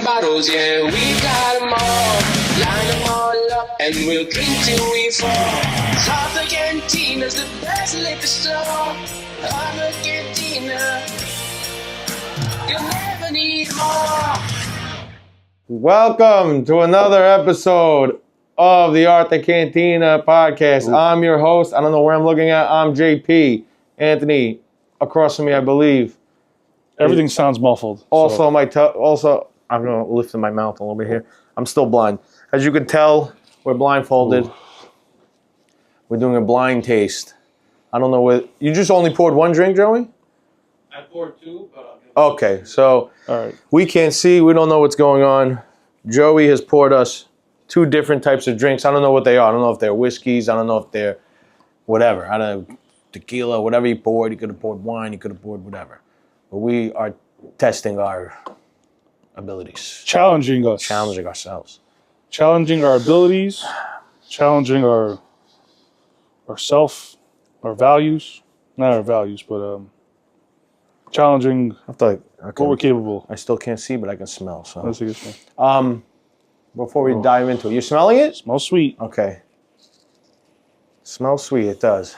bottles, yeah, we got them all. Line them all up and we'll drink till we fall. Arthur Cantina's the best liquor store. Arthur Cantina, you'll never need more. Welcome to another episode of the Arthur Cantina Podcast. Ooh. I'm your host. I don't know where I'm looking at. I'm JP. Anthony, across from me, I believe. Everything sounds muffled. Also, I'm going to lift my mouth a little bit here. I'm still blind. As you can tell, we're blindfolded. Ooh. We're doing a blind taste. I don't know what... You just only poured one drink, Joey? I poured two, but Okay, so All right. we can't see. We don't know what's going on. Joey has poured us two different types of drinks. I don't know what they are. I don't know if they're whiskeys. I don't know if they're whatever. I don't know, tequila, whatever he poured. He could have poured wine. He could have poured whatever. But we are testing our abilities. Challenging us. Challenging ourselves. Challenging our abilities. Challenging our values. Not our values, but challenging I feel like, what we're capable. I still can't see, but I can smell. So, That's a good thing. before we dive into it, you smelling it? Smells sweet. Okay. Smells sweet. It does.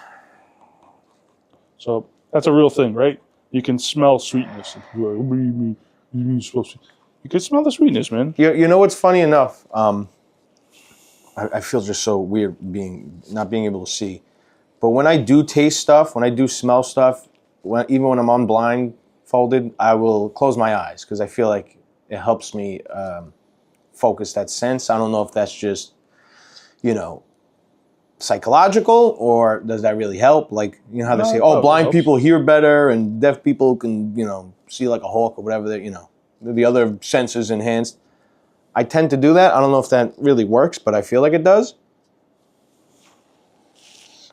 So that's a real thing, right? You can smell sweetness. You're like, what do you mean? You mean it's supposed to? You can smell the sweetness, man. You know what's funny enough? I feel just so weird not being able to see. But when I do taste stuff, when I do smell stuff, even when I'm unblindfolded, I will close my eyes because I feel like it helps me focus that sense. I don't know if that's just, psychological or does that really help? Like, you know how they say, blind people hear better and deaf people can, see like a hawk or whatever, the other senses enhanced. I tend to do that. I don't know if that really works, but I feel like it does.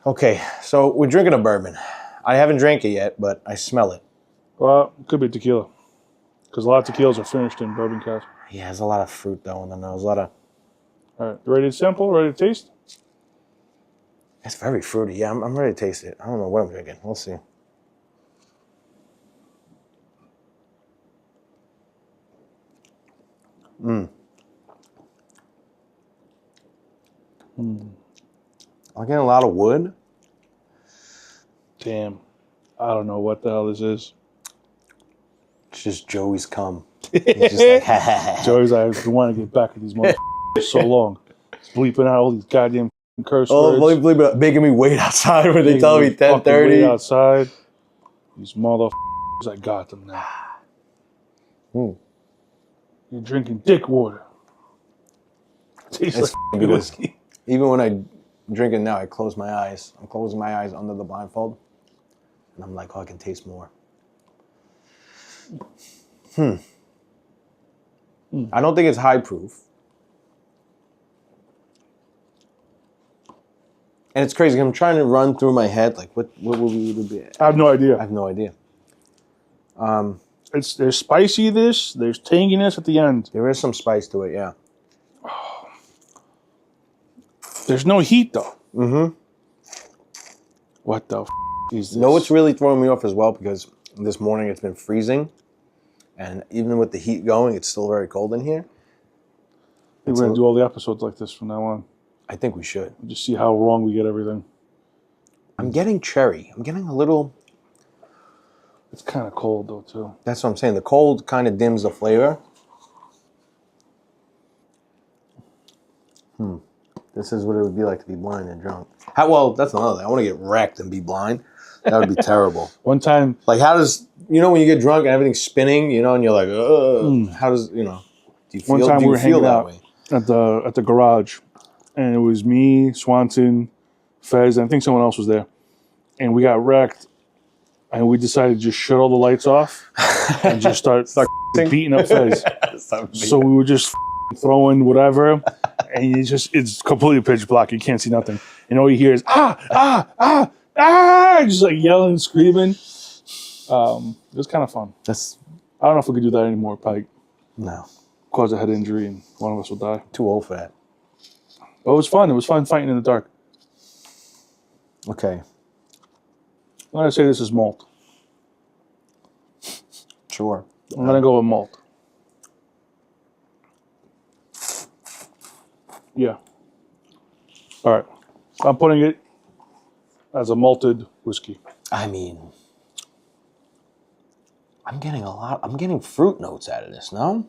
Okay, so we're drinking a bourbon. I haven't drank it yet, but I smell it. Well, it could be tequila. Because a lot of tequilas are finished in bourbon casks. Yeah, there's a lot of fruit though in the nose. All right, ready to sample? Ready to taste? It's very fruity. Yeah, I'm ready to taste it. I don't know what I'm drinking. We'll see. I'm getting a lot of wood. Damn. I don't know what the hell this is. It's just Joey's cum. He's just like, ha, ha, ha. Joey's like, I want to get back at these motherfuckers for so long. He's bleeping out all these goddamn curse words. Bleep it up. Making me wait outside when they tell me fucking 10:30. wait outside. These motherfuckers, I got them now. You're drinking dick water. Tastes It's like good. whiskey. Even when I drink it now, I close my eyes. I'm closing my eyes under the blindfold. And I'm like, I can taste more. I don't think it's high proof. And it's crazy. I'm trying to run through my head, like, what would we be? I have no idea. I have no idea. There's spicy there's tanginess at the end. There is some spice to it, yeah. There's no heat though. What the is this? You know what's really throwing me off as well? Because this morning it's been freezing. And even with the heat going, it's still very cold in here. We're going to do all the episodes like this from now on. I think we should. Just see how wrong we get everything. I'm getting cherry. I'm getting a little... It's kind of cold though too. That's what I'm saying. The cold kind of dims the flavor. This is what it would be like to be blind and drunk. Well, that's another thing. I want to get wrecked and be blind. That would be terrible. One time... Like, how does... when you get drunk and everything's spinning, and you're like, how does, do you feel, One time we were hanging out way? at the garage, and it was me, Swanson, Fez, and I think someone else was there. And we got wrecked, and we decided to just shut all the lights off and just start beating up Fez. So we were just throwing whatever, and it's completely pitch black. You can't see nothing. And all you hear is, just like yelling and screaming. It was kind of fun. I don't know if we could do that anymore. Probably cause a head injury and one of us will die. Too old for that. But it was fun. It was fun fighting in the dark. Okay. I'm going to say this is malt. Sure. I'm going to go with malt. Yeah. All right. I'm putting it as a malted whiskey. I mean, I'm getting fruit notes out of this, no?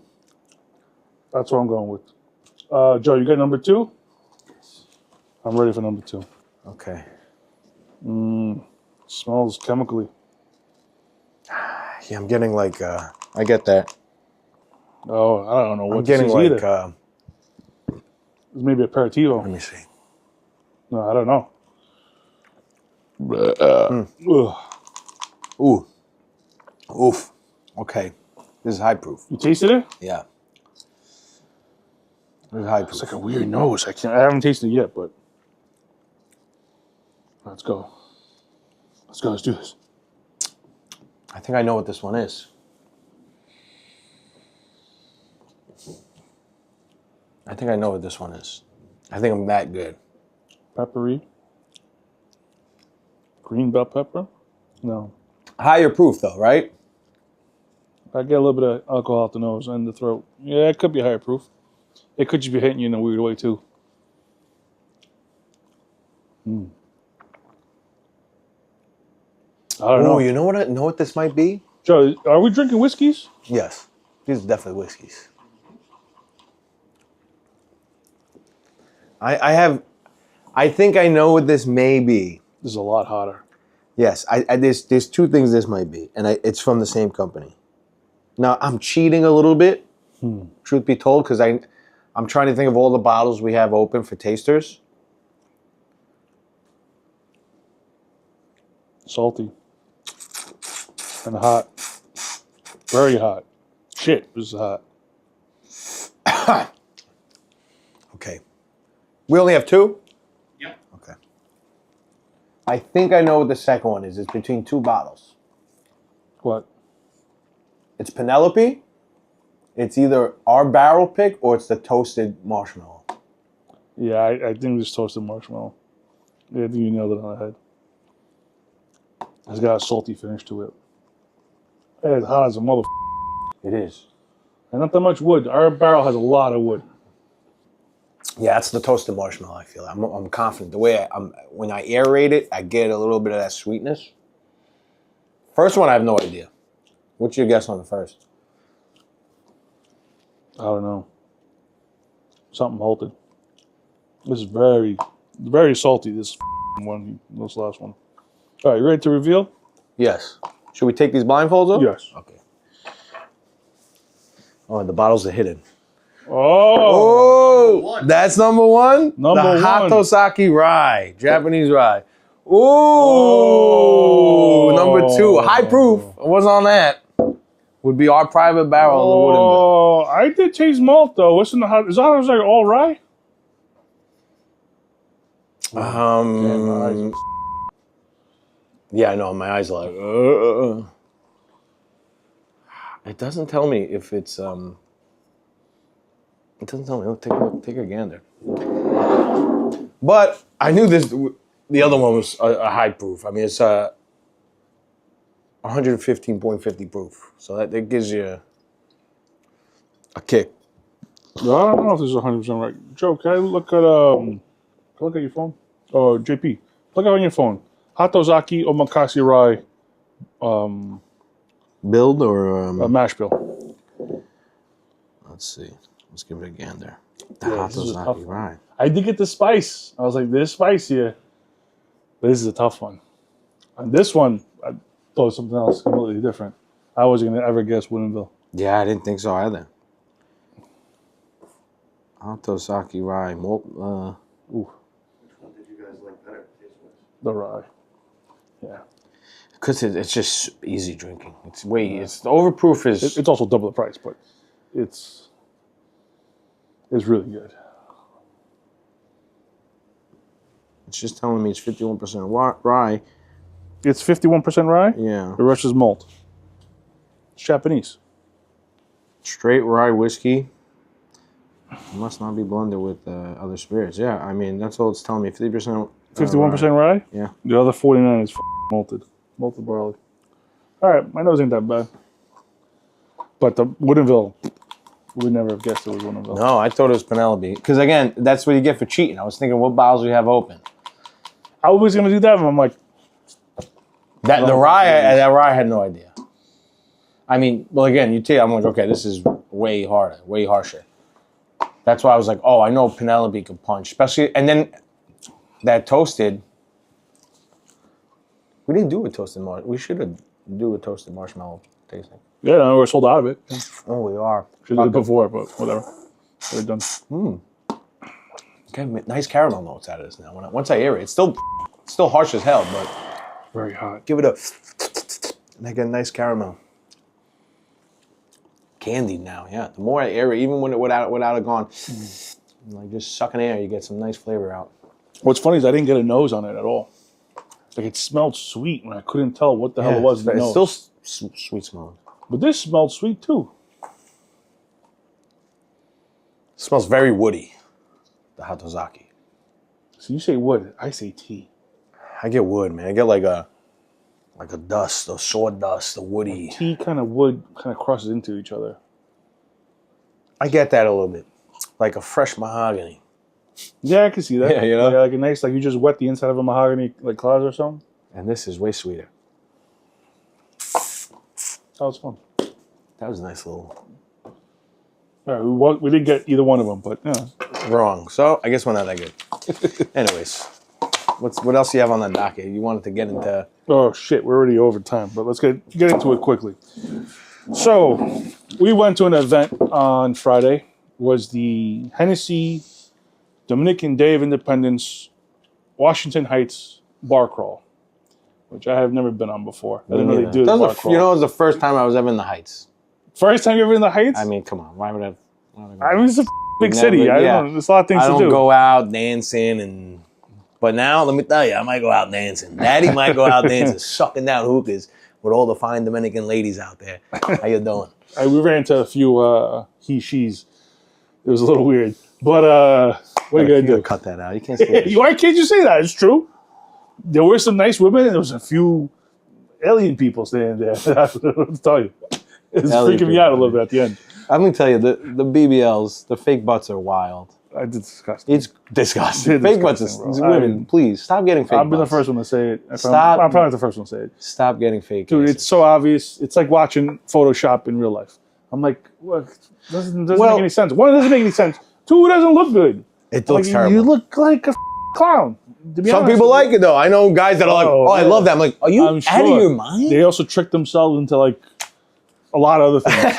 That's what I'm going with. Joe, you got number 2? I'm ready for number 2. Okay. Smells chemically. Yeah, I'm getting like, I get that. Oh, I don't know what I'm getting this is like, either. It's maybe aperitivo. let me see. No, I don't know. Ugh. Ooh. Oof. Okay. This is high proof. You tasted it? Yeah. This is high proof. It's like a weird nose. I haven't tasted it yet, but let's go. Let's go. Let's do this. I think I know what this one is. I think I know what this one is. I think I'm that good. Peppery. Green bell pepper? No. Higher proof though, right? I get a little bit of alcohol out the nose and the throat. Yeah, it could be higher proof. It could just be hitting you in a weird way too. I don't know. Oh, you know what this might be? Joe, are we drinking whiskeys? Yes. These are definitely whiskeys. I think I know what this may be. This is a lot hotter. Yes, there's two things this might be, and it's from the same company. Now, I'm cheating a little bit, truth be told, because I'm trying to think of all the bottles we have open for tasters. Salty. And hot. Very hot. Shit, this is hot. Okay. We only have 2? Yep. Okay. I think I know what the second one is. It's between 2 bottles. What? It's Penelope. It's either our barrel pick or it's the toasted marshmallow. Yeah, I think this toasted marshmallow. Yeah, I think you nailed it on the head. It's got a salty finish to it. It's hot as a mother. It is. And not that much wood. Our barrel has a lot of wood. Yeah, it's the toasted marshmallow. I feel. I'm confident. The way when I aerate it, I get a little bit of that sweetness. First one, I have no idea. What's your guess on the first? I don't know. Something malted. This is very, very salty. This one, this last one. All right, you ready to reveal? Yes. Should we take these blindfolds off? Yes. Okay. Oh, the bottles are hidden. Oh, That's number 1? Number the one. Hatosaki Rye. Japanese rye. Ooh. Oh. Number 2. High proof. What's on that? Would be our private barrel of the Woodinville. Oh, I did taste malt though. What's in the hot? Is that like all rye? Damn, my eyes. Yeah, I know. My eyes are like. It doesn't tell me if it's. It doesn't tell me. Look, take a gander. But I knew this. The other one was a high proof. I mean, it's 115.50 proof. So that gives you a kick. I don't know if this is 100% right. Joe, can I look at your phone? Oh, JP, look on your phone. Hatozaki Omakase Rye Build or mash bill. let's see. Let's give it a gander. The Yeah, this is a tough Hatozaki one. Rye. I did get the spice. I was like, there's spice here. But this is a tough one. And this one, I thought it was something else completely different. I wasn't going to ever guess Woodinville. Yeah, I didn't think so either. Hatosaki Rye. Malt. Ooh, Which one did you guys like better taste-wise? the rye. Yeah. Because it's just easy drinking. It's the overproof is. It's also double the price, but it's really good. It's just telling me it's 51% rye. It's 51% rye. Yeah. The rest is malt. It's Japanese. Straight rye whiskey. Must not be blended with other spirits. Yeah, I mean, that's all it's telling me. 50%. 51% rye. Yeah. The other 49 is malted barley. All right, my nose ain't that bad. But the Woodinville, We would never have guessed it was one of those. No, I thought it was Penelope. Because again, that's what you get for cheating. I was thinking, what bottles do you have open? I was going to do that, and I'm like... That rye I had no idea. I mean, well, again, I'm like, okay, this is way harder, way harsher. That's why I was like, oh, I know Penelope could punch. Especially, and then that toasted... We didn't do a toasted marshmallow. We should have do a toasted marshmallow tasting. Yeah, no, we're sold out of it. Oh, we are. Should have did it before, but whatever. We're done. Okay, nice caramel notes out of this now. Once I air it, it's still harsh as hell, but Very hot. give it a... And I get a nice caramel. Candied now, yeah. The more I air it, even when it without it gone, like just sucking air, you get some nice flavor out. What's funny is I didn't get a nose on it at all. Like it smelled sweet, and I couldn't tell what the hell it was in the It's nose. still sweet smelling. But this smelled sweet too. It smells very woody, the Hatozaki. So you say wood, I say tea. I get wood, man. I get like a dust, a sawdust, a woody. Tea kind of wood kind of crosses into each other. I get that a little bit. Like a fresh mahogany. Yeah, I can see that. Yeah, you know? Like a nice, like you just wet the inside of a mahogany like closet or something. And this is way sweeter. That was fun. That was a nice little... All right, we didn't get either one of them, but yeah. Wrong. So, I guess we're not that good. Anyways, what else do you have on the docket? You wanted to get into... Oh shit, we're already over time, but let's get into it quickly. So, we went to an event on Friday. Was the Hennessy Dominican Day of Independence Washington Heights bar crawl, which I have never been on before. I didn't really do the bar crawl. You know, it was the first time I was ever in the Heights. First time you ever in the Heights? I mean, come on. Why would I I mean, it's a big city. I don't know. There's a lot of things I to do. don't go out dancing But now, let me tell you, I might go out dancing. Daddy might go out dancing, sucking down hookahs with all the fine Dominican ladies out there. How you doing? We ran into a few he-she's. It was a little weird. But what are you going to do? Cut that out. You can't say that. Why can't you say that? It's true. There were some nice women, and there was a few alien people standing there. That's what I'll tell you. It's freaking me out a little bit at the end. I'm going to tell you, the BBLs, the fake butts are wild. It's disgusting. It's disgusting. It's Fake disgusting, butts. bro. Women, please, stop getting fake I'll be the butts. first one to say it. Stop. I'm probably the first one to say it. Stop getting fake Dude, cases. it's so obvious. It's like watching Photoshop in real life. I'm like, what? Doesn't make any sense. One, it doesn't make any sense. Two, it doesn't look good. It looks like, terrible. You look like a clown. To be Some honest people with like you. it, though. I know guys that are like, I love that. I'm like, are you I'm out sure. of your mind? They also trick themselves into like a lot of other things.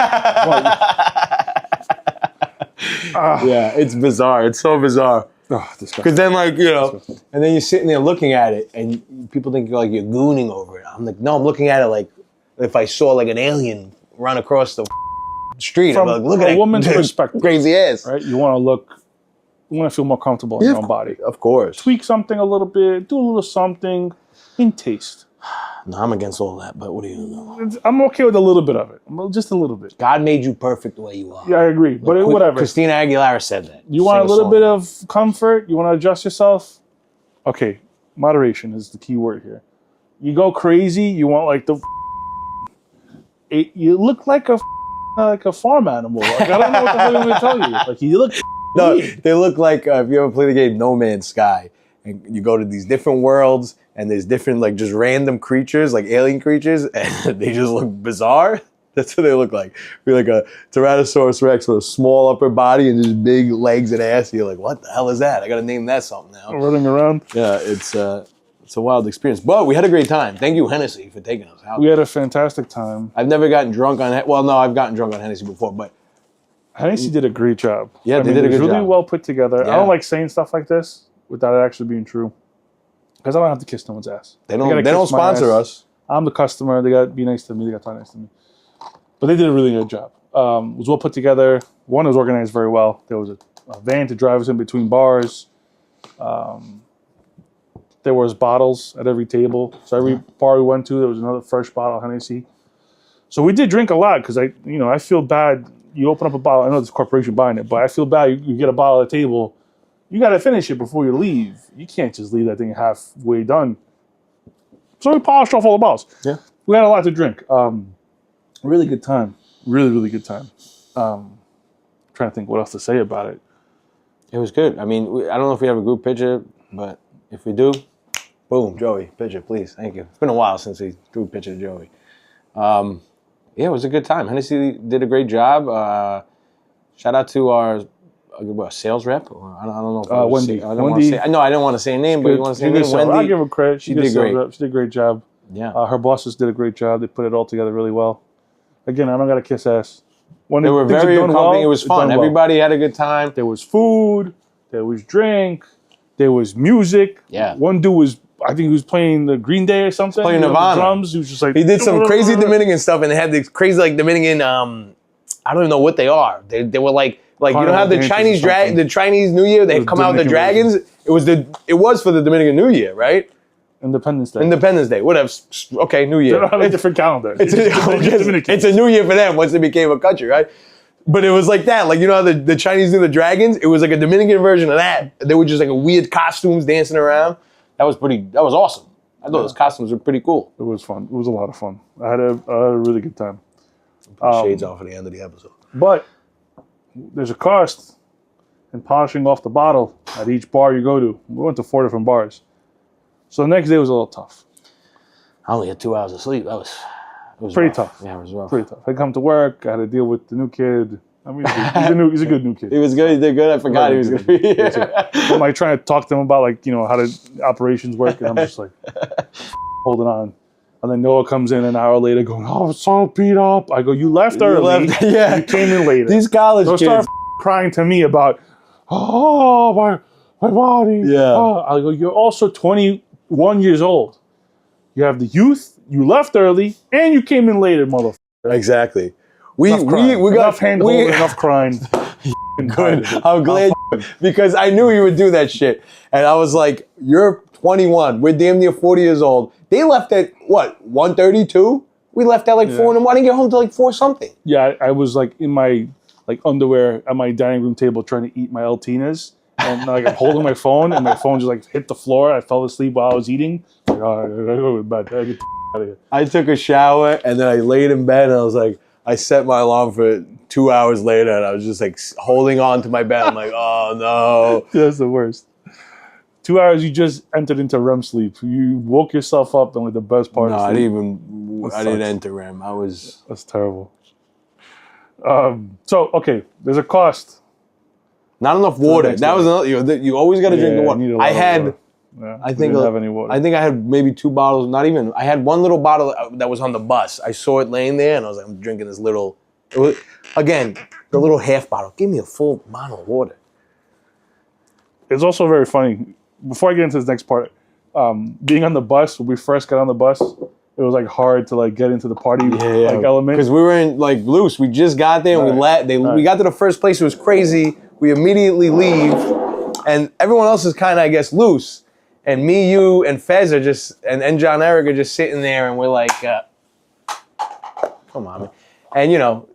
Yeah, it's bizarre. It's so bizarre. Disgusting. Because then, like, and then you're sitting there looking at it, and people think you're gooning over it. I'm like, no, I'm looking at it like if I saw like an alien run across the street. From I'm like, look at a that woman's perspective, crazy ass. right? You want to feel more comfortable in your own body. Of course. Tweak something a little bit, do a little something in taste. No, I'm against all that, but what do you know? I'm okay with a little bit of it. Just a little bit. God made you perfect the way you are. Yeah, I agree. But whatever. Christina Aguilera said that. You want a little bit of comfort? You want to adjust yourself? Okay, moderation is the key word here. You go crazy, you want like you look like a farm animal. Like, I don't know what the hell I'm going to tell you. Like you look No, weird. they look like if you ever play the game No Man's Sky, and you go to these different worlds, and there's different like just random creatures, like alien creatures, and they just look bizarre. That's what they look like. Be like a Tyrannosaurus Rex with a small upper body and just big legs and ass. You're like, what the hell is that? I got to name that something now. Running around. Yeah, it's a wild experience. But we had a great time. Thank you, Hennessy, for taking us out. We had a fantastic time. I've never gotten drunk on well, no, I've gotten drunk on Hennessy before, but Hennessy did a great job. Yeah, they did a good really job. well put together. Yeah. I don't like saying stuff like this without it actually being true. Because I don't have to kiss no one's ass. they don't sponsor us. I'm the customer. They got to be nice to me. They got to talk nice to me. But they did a really good job. It was well put together. One, it was organized very well. There was a van to drive us in between bars. There was bottles at every table. So every bar we went to, there was another fresh bottle of Hennessy. So we did drink a lot because I feel bad. You open up a bottle. I know there's a corporation buying it, but I feel bad. You get a bottle at the table. You got to finish it before you leave. You can't just leave that thing halfway done. So we polished off all the bottles. Yeah. We had a lot to drink. Really good time. Really, really good time. trying to think what else to say about it. It was good. I mean, I don't know if we have a group picture, but if we do, boom, Joey, picture, please. Thank you. It's been a while since we drew a picture of Joey. Yeah, it was a good time. Hennessy did a great job. Shout out to our sales rep. I don't know. If Wendy. I didn't want to say a name, but you want to say a name? Wendy. I'll give her credit. She did great. She did a great job. Yeah. Her bosses did a great job. They put it all together really well. Again, I don't got to kiss ass. They were very accompanying. It was fun. Everybody had a good time. There was food. There was drink. There was music. Yeah. One dude was, I think he was playing the Green Day or something. Playing Nirvana. Drums. He was just like... He did some crazy Dominican stuff, and they had these crazy like Dominican, I don't even know what they are. They were like you don't have the Chinese the Chinese New Year, they come out with the dragons. Version. It was for the Dominican New Year, right? Independence Day. Whatever. Okay, New Year. They're on a different calendar. It's a New Year for them once they became a country, right? But it was like that. Like, you know how the Chinese do the dragons? It was like a Dominican version of that. They were just like weird costumes dancing around. That was awesome. I thought those costumes were pretty cool. It was fun. It was a lot of fun. I had a really good time. Put shades on for the end of the episode. But there's a cost in polishing off the bottle at each bar you go to. We went to 4 different bars. So the next day was a little tough. I only had 2 hours of sleep. It was pretty rough. tough. Yeah, it was rough. Pretty tough. I come to work. I had to deal with the new kid. I mean, he's a good new kid. He was good. He did good. I forgot he was good. I'm like trying to talk to him about like, how the operations work, and I'm just like holding on. And then Noah comes in an hour later going, "Oh, I'm so beat up." I go, "You left early. Yeah. You came in later." These college They'll kids start crying to me about, "Oh, my body." Yeah. Oh. I go, "You're also 21 years old. You have the youth. You left early, and you came in later, motherfucker." Exactly. We got enough hand-holding, enough crying. Good. I'm glad because I knew you would do that shit. And I was like, "You're 21. We're damn near 40 years old." They left at what, 1:32? We left at like 4 in the morning. I didn't get home till like 4 something. Yeah, I was like in my underwear at my dining room table trying to eat my Altinas. And like I'm holding my phone and my phone just like hit the floor. I fell asleep while I was eating. Like, oh, I gotta go to bed. I gotta get the out of here. I took a shower and then I laid in bed and I was like, I set my alarm for 2 hours later and I was just like holding on to my bed. I'm like, oh no. That's the worst. 2 hours, you just entered into REM sleep. You woke yourself up and like the best part of sleep. I didn't enter REM. That's terrible. So, okay, there's a cost. Not enough water. That was another, you always got to drink the water. I had, Yeah, I think, didn't have any water. I think I had maybe 2 bottles, not even, I had 1 little bottle that was on the bus. I saw it laying there and I was like, I'm drinking this little, again, the little half bottle. Give me a full bottle of water. It's also very funny. Before I get into this next part, being on the bus, when we first got on the bus, it was like hard to like get into the party like element. Because we were in like loose. We just got there and we got to the first place. It was crazy. We immediately leave and everyone else is kind of, I guess, loose. And me, you, and Fez are just, and John Eric are just sitting there and we're like, come on, man. And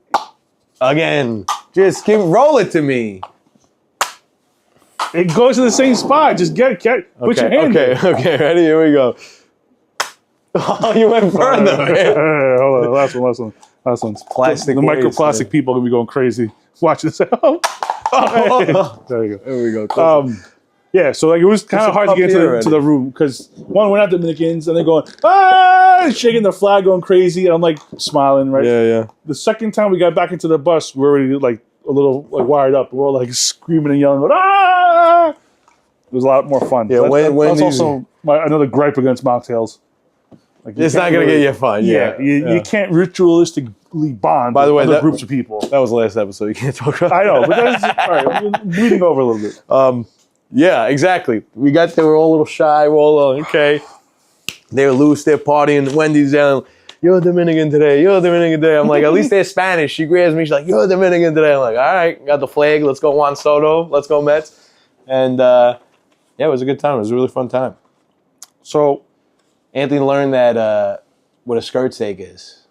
again, just roll it to me. It goes to the same spot. Just put your hand in. Okay, ready? Here we go. Oh, you went further. Hold on, last one's plastic. The microplastic people are gonna be going crazy. Watch this. There you go. There we go. Yeah, so like it was kind of hard to get into the room because one, we're not Dominicans, and they're going shaking the flag, going crazy, and I'm like smiling, right? Yeah. The second time we got back into the bus, we were already like a little like wired up. We're all like screaming and yelling, It was a lot more fun. Yeah, that's also another gripe against mocktails. Like, it's not going to get you fun. You can't ritualistically bond by the way, other groups of people. That was the last episode. You can't talk about I know, but that's all right. We're bleeding over a little bit. Yeah, exactly. We got there. We're all a little shy. We're all okay. They're loose. They're partying. Wendy's yelling, "You're Dominican today. You're Dominican today." I'm like, at least they're Spanish. She grabs me. She's like, "You're Dominican today." I'm like, all right, got the flag. Let's go Juan Soto. Let's go Mets. And it was a good time. It was a really fun time. So Anthony learned that what a skirt steak is.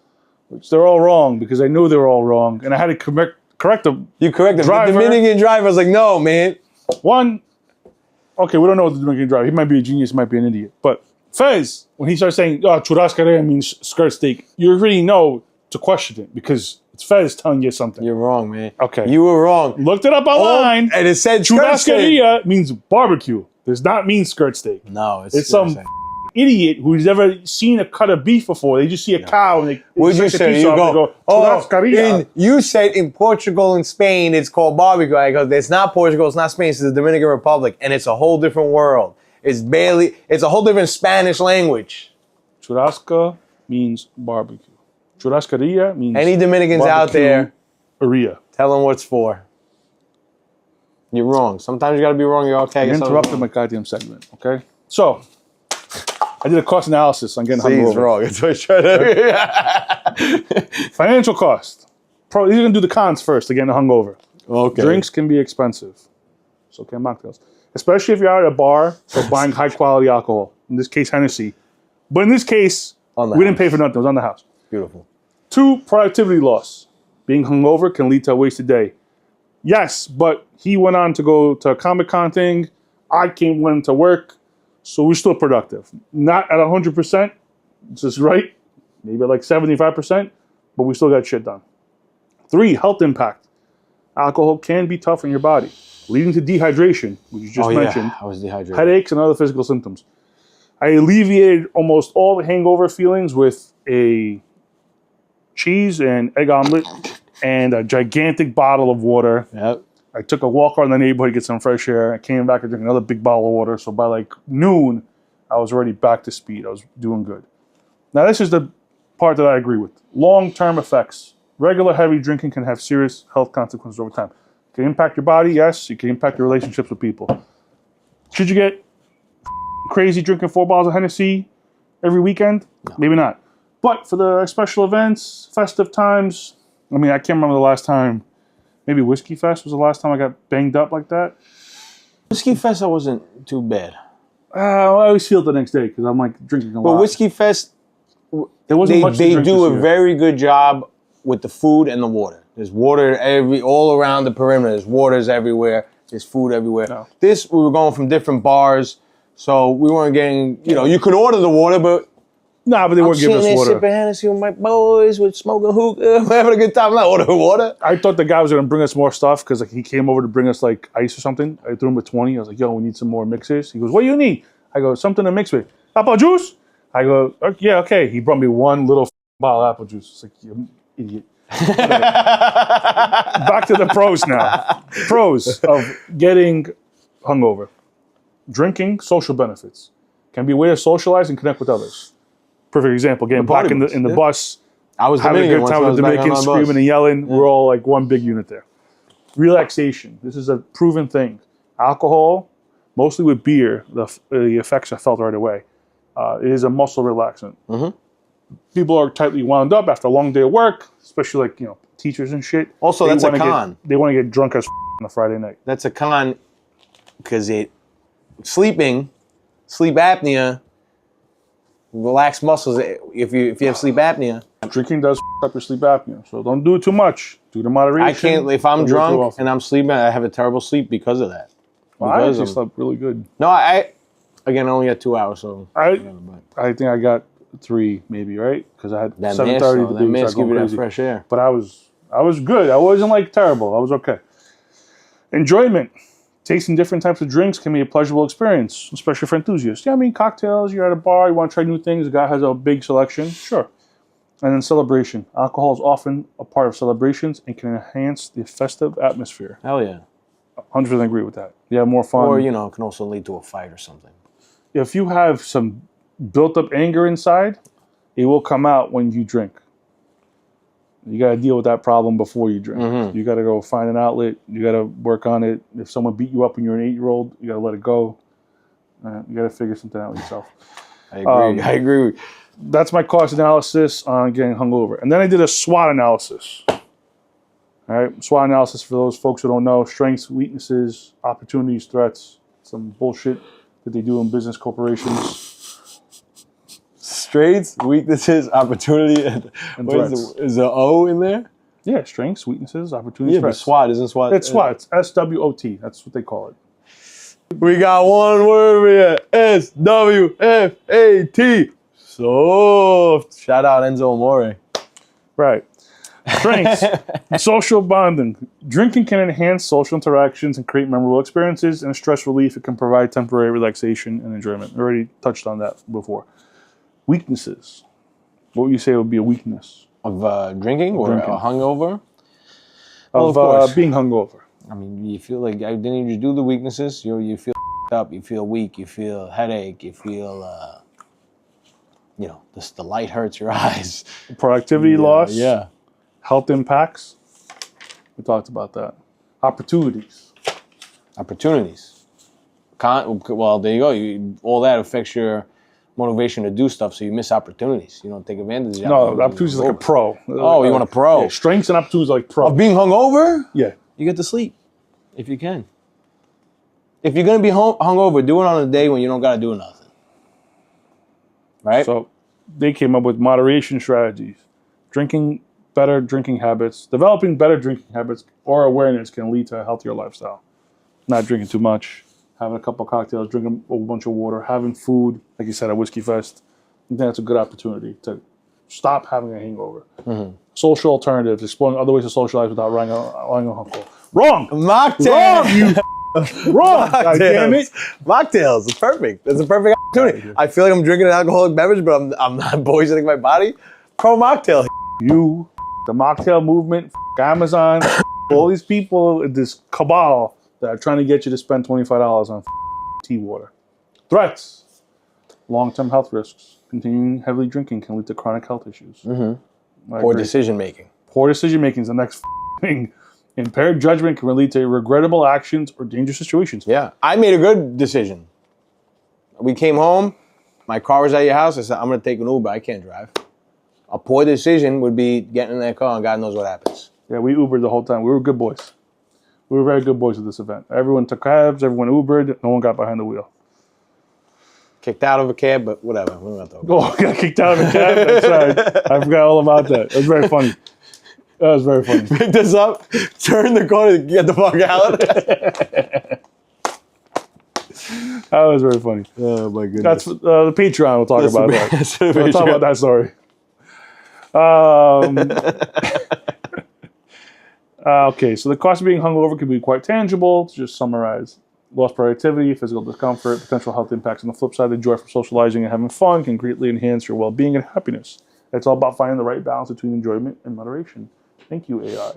Which they're all wrong because I knew they were all wrong. And I had to correct them. You corrected them. The Dominican driver was like, no, man. One, okay, we don't know what the Dominican driver. He might be a genius, he might be an idiot. But Fez, when he starts saying, churrascaria means skirt steak, you already know to question it because It's Fez telling you something. You're wrong, man. Okay. You were wrong. Looked it up online. And it said skirt steak. Churrascaria means barbecue. Does not mean skirt steak. No, It's some idiot who's never seen a cut of beef before. They just see a cow and they What'd you take the say? piece You off and go, churrascaria. you said in Portugal and Spain it's called barbecue. I go, it's not Portugal, it's not Spain, it's the Dominican Republic, and it's a whole different world. It's a whole different Spanish language. Churrasca means barbecue. Churrascaria means Any Dominicans out there, aria. tell them what's for. You're wrong. Sometimes you gotta be wrong. You're okay. You interrupted my goddamn segment, okay? So, I did a cost analysis on getting hungover. He's wrong. That's what he's trying to. Financial cost. You're going to do the cons first to getting hungover. Okay. Drinks can be expensive. So can mocktails. Especially if you're out at a bar or buying high quality alcohol. In this case, Hennessy. But in this case, we didn't pay for nothing. It was on the house. Beautiful. 2, productivity loss. Being hungover can lead to a wasted day. Yes, but he went on to go to a Comic-Con thing. I went to work. So we're still productive. Not at 100%, this is right. Maybe like 75%, but we still got shit done. 3, health impact. Alcohol can be tough on your body, leading to dehydration, which you just mentioned. Yeah, I was dehydrated. Headaches and other physical symptoms. I alleviated almost all the hangover feelings with a cheese and egg omelet and a gigantic bottle of water. Yep. I took a walk around the neighborhood to get some fresh air. I came back and drank another big bottle of water. So by like noon, I was already back to speed. I was doing good. Now this is the part that I agree with. Long-term effects. Regular heavy drinking can have serious health consequences over time. It can impact your body, yes. It can impact your relationships with people. Should you get crazy drinking 4 bottles of Hennessy every weekend? No. Maybe not. But for the special events, festive times, I mean, I can't remember the last time. Maybe Whiskey Fest was the last time I got banged up like that. Whiskey Fest, I wasn't too bad. I always feel it the next day because I'm like drinking a lot. But Whiskey Fest, there wasn't much to they drink do this a year. very good job with the food and the water. There's water all around the perimeter. There's waters everywhere. There's food everywhere. No. This, we were going from different bars, so we weren't getting, you could order the water, but Nah, but they weren't giving us I'm water. sipping Hennessy with my boys, with smoking hookah, we're having a good time. I'm not ordering water. I thought the guy was going to bring us more stuff because like, he came over to bring us like ice or something. I threw him a 20. I was like, yo, we need some more mixers. He goes, what do you need? I go, something to mix with. Apple juice? I go, yeah, okay. He brought me one little bottle of apple juice. It's like, you idiot. Back to the pros now. Pros of getting hungover. Drinking, social benefits. Can be a way to socialize and connect with others. Perfect example. Getting back in the bus. I was having a Dominican good time with the Dominicans, screaming and yelling. Yeah. We're all like one big unit there. Relaxation. This is a proven thing. Alcohol, mostly with beer, the effects I felt right away. It is a muscle relaxant. Mm-hmm. People are tightly wound up after a long day of work, especially like, teachers and shit. Also, that's a con. They want to get drunk as on a Friday night. That's a con because sleep apnea, relax muscles. If you have sleep apnea, Drinking does up your sleep apnea, so don't do it too much. Do it in moderation. I can't. If I'm drunk and I'm sleeping, I have a terrible sleep because of that. Well, I actually slept really good. No, I only got 2 hours, so I think I got 3 maybe, right? Because I had 7:30 to that do. mask give you that crazy. fresh air. But I was good. I wasn't like terrible. I was okay. Enjoyment. Tasting different types of drinks can be a pleasurable experience, especially for enthusiasts. Yeah, I mean, cocktails, you're at a bar, you want to try new things, the guy has a big selection, sure. And then celebration. Alcohol is often a part of celebrations and can enhance the festive atmosphere. Hell yeah. 100% agree with that. You have more fun. Or, it can also lead to a fight or something. If you have some built-up anger inside, it will come out when you drink. You got to deal with that problem before you drink. Mm-hmm. You got to go find an outlet. You got to work on it. If someone beat you up when you're an 8-year-old, you got to let it go. You got to figure something out with yourself. I agree. I agree. That's my cost analysis on getting hungover. And then I did a SWOT analysis. All right, SWOT analysis for those folks who don't know: strengths, weaknesses, opportunities, threats. Some bullshit that they do in business corporations. Strengths, weaknesses, opportunity, and threats. Is the O in there? Yeah, strengths, weaknesses, opportunities, Yeah, but threats. SWOT isn't SWOT. It's SWOT. It's SWOT. That's what they call it. We got one word here. SWFAT. So shout out Enzo Amore. Right. Strengths. Social bonding. Drinking can enhance social interactions and create memorable experiences. And stress relief, it can provide temporary relaxation and enjoyment. I already touched on that before. Weaknesses. What would you say would be a weakness? Of drinking or Drinking. hungover? Of course. being hungover. I mean, you feel like, didn't you just do the weaknesses? You feel up, you feel weak, you feel headache, you feel, the light hurts your eyes. Productivity loss. Yeah. Health impacts. We talked about that. Opportunities. Opportunities. Well, there you go. All that affects your motivation to do stuff, so you miss opportunities. You don't take advantage of No, opportunities is like a pro. Oh, you want a pro? Yeah, strengths and opportunities like pro. Of being hungover? Yeah. You get to sleep, if you can. If you're going to be hungover, do it on a day when you don't got to do nothing. Right? So they came up with moderation strategies. Better drinking habits. Developing better drinking habits or awareness can lead to a healthier lifestyle. Not drinking too much, having a couple of cocktails, drinking a bunch of water, having food, like you said, at Whiskey Fest. I think that's a good opportunity to stop having a hangover. Mm-hmm. Social alternatives, exploring other ways to socialize without relying on alcohol. Wrong! Mocktail! Wrong, you wrong! God damn it! Mocktails, it's perfect. That's a perfect opportunity. I feel like I'm drinking an alcoholic beverage, but I'm not poisoning my body. Pro mocktail. You, the mocktail movement, Amazon, all these people, this cabal that are trying to get you to spend $25 on tea water. Threats. Long-term health risks. Continuing heavily drinking can lead to chronic health issues. Mm-hmm. Poor decision making. Poor decision making is the next thing. Impaired judgment can lead to regrettable actions or dangerous situations. Yeah. I made a good decision. We came home. My car was at your house. I said, I'm going to take an Uber. I can't drive. A poor decision would be getting in that car and God knows what happens. Yeah, we Ubered the whole time. We were good boys. We were very good boys at this event. Everyone took cabs. Everyone Ubered. No one got behind the wheel. Kicked out of a cab, but whatever. We don't have to talk about Oh, got kicked out of a cab? That's right. I forgot all about that. It was very funny. That was very funny. Picked us up, turned the car to get the fuck out. That was very funny. Oh my goodness. That's the Patreon. We'll talk about that. That's the We'll talk Patreon. about that story. Okay, so the cost of being hungover can be quite tangible. To just summarize, lost productivity, physical discomfort, potential health impacts. On the flip side, the joy from socializing and having fun can greatly enhance your well-being and happiness. It's all about finding the right balance between enjoyment and moderation. Thank you, AI.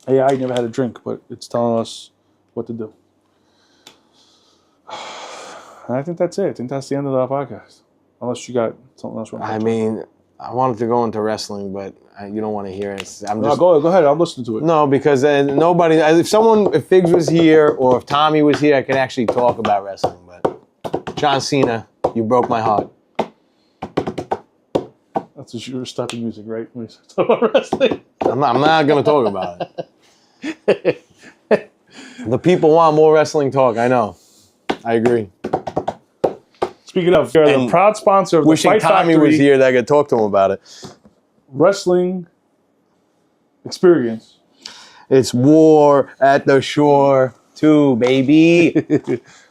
AI never had a drink, but it's telling us what to do. And I think that's it. I think that's the end of the podcast. Unless you got something else. I mean, I wanted to go into wrestling, but you don't want to hear it. No, go ahead. I'll listen to it. No, because nobody. If Figs was here or if Tommy was here, I could actually talk about wrestling. But John Cena, you broke my heart. That's what you were stopping music, right? When we talk about wrestling. I'm not going to talk about it. The people want more wrestling talk. I know. I agree. Speaking of, you're the proud sponsor of the Wishing Fight Tommy Factory was here that I could talk to him about it. wrestling experience. It's War at the Shore 2, baby.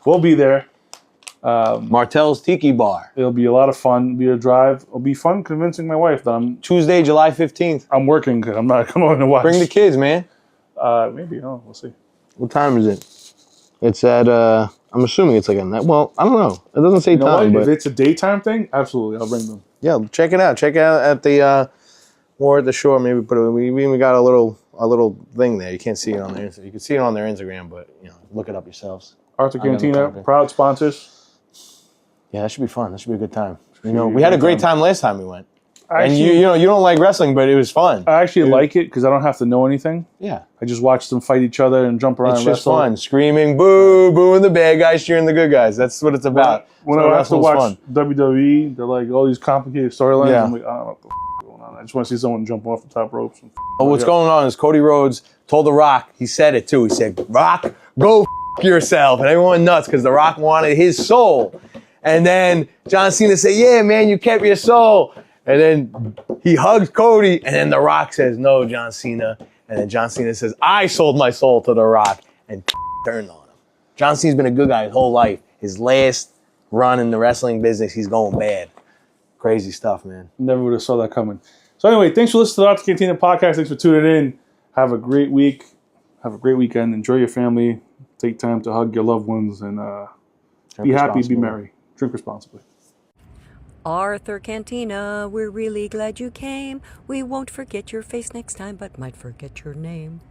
We'll be there. Martel's Tiki Bar. It'll be a lot of fun. It'll be a drive. It'll be fun convincing my wife that Tuesday, July 15th. I'm working because I'm not coming to watch. Bring the kids, man. Maybe. Oh, we'll see. What time is it? It's at, I'm assuming it's like a night. Well, I don't know. It doesn't say You know time, what? but If it's a daytime thing, absolutely, I'll bring them. yeah, check it out. Check it out at the War at the Shore. Maybe we even got a little thing there. You can't see it on there. You can see it on their Instagram, but look it up yourselves. Arthur I got no Cantina, problem. proud sponsors. Yeah, that should be fun. That should be a good time. We had a great time last time we went. Actually, And you don't like wrestling, but it was fun. I actually like it because I don't have to know anything. Yeah. I just watch them fight each other and jump around. It's and just wrestle. fun. Screaming, boo, booing the bad guys, cheering the good guys. That's what it's about. When So I have to wrestling's watch WWE, they're like all these complicated storylines. Yeah. I'm like, I don't know what the f- going on. I just want to see someone jump off the top ropes. And What's going on is Cody Rhodes told The Rock, he said it too. He said, Rock, go f yourself. And everyone went nuts because The Rock wanted his soul. And then John Cena said, yeah, man, you kept your soul. And then he hugs Cody, and then The Rock says, no, John Cena. And then John Cena says, I sold my soul to The Rock, and turned on him. John Cena's been a good guy his whole life. His last run in the wrestling business, he's going bad. Crazy stuff, man. Never would have saw that coming. So anyway, thanks for listening to the Arthur Cantina Podcast. Thanks for tuning in. Have a great week. Have a great weekend. Enjoy your family. Take time to hug your loved ones and be happy, be merry. Drink responsibly. Arthur Cantina, we're really glad you came. We won't forget your face next time, but might forget your name.